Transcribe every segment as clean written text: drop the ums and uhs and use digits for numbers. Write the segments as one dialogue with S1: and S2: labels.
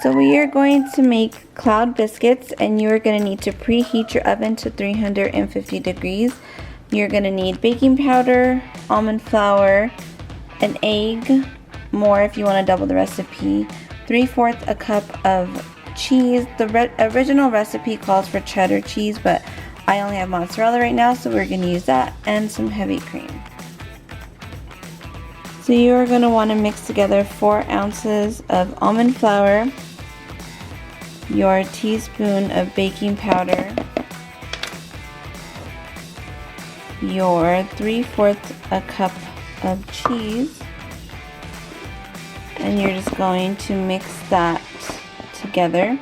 S1: So we are going to make cloud biscuits, and you're going to need to preheat your oven to 350 degrees. You're going to need baking powder, almond flour, an egg, more if you want to double the recipe, 3/4 a cup of cheese. The original recipe calls for cheddar cheese, but I only have mozzarella right now, so we're going to use that, and some heavy cream. So you are going to want to mix together 4 ounces of almond flour, your teaspoon of baking powder, your 3/4 a cup of cheese, and you're just going to mix that together.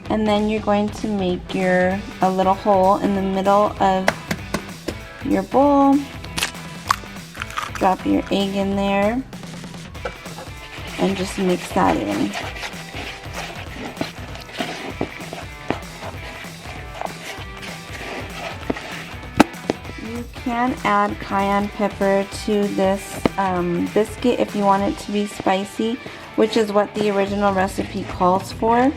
S1: And then you're going to make a little hole in the middle of your bowl. Drop your egg in there and just mix that in. You can add cayenne pepper to this biscuit if you want it to be spicy, which is what the original recipe calls for.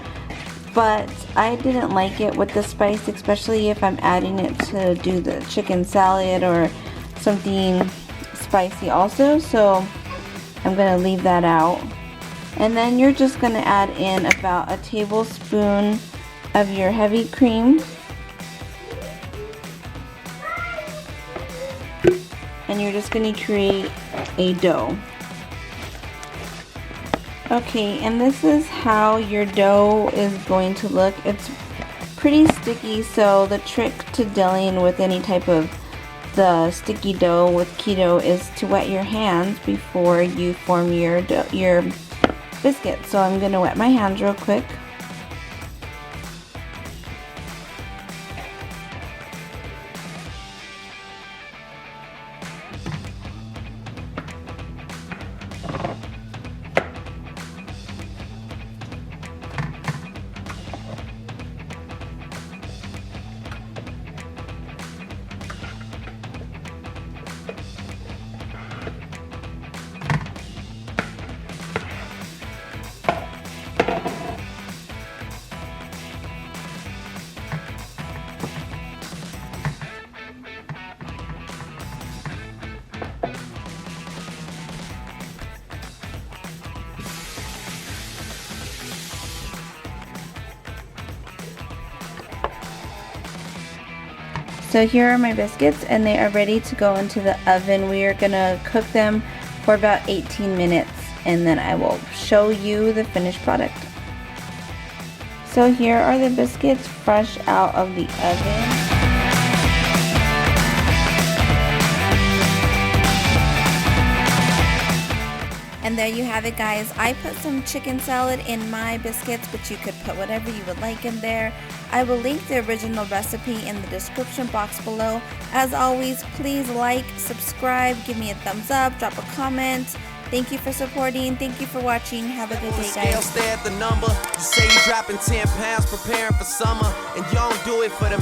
S1: But I didn't like it with the spice, especially if I'm adding it to do the chicken salad or something spicy also, so I'm going to leave that out. And then you're just going to add in about a tablespoon of your heavy cream, and you're just going to create a dough. Okay, and this is how your dough is going to look. It's pretty sticky, so the trick to dealing with any type of the sticky dough with keto is to wet your hands before you form your biscuit. So I'm going to wet my hands real quick. So here are my biscuits, and they are ready to go into the oven. We are going to cook them for about 18 minutes, and then I will show you the finished product. So here are the biscuits fresh out of the oven. And there you have it, guys. I put some chicken salad in my biscuits, but you could put whatever you would like in there. I will link the original recipe in the description box below. As always, please like, subscribe, give me a thumbs up, drop a comment. Thank you for supporting. Thank you for watching. Have a good day, guys.
S2: Stare at the number. You say you dropping 10 pounds, preparing for summer, and you don't do it for the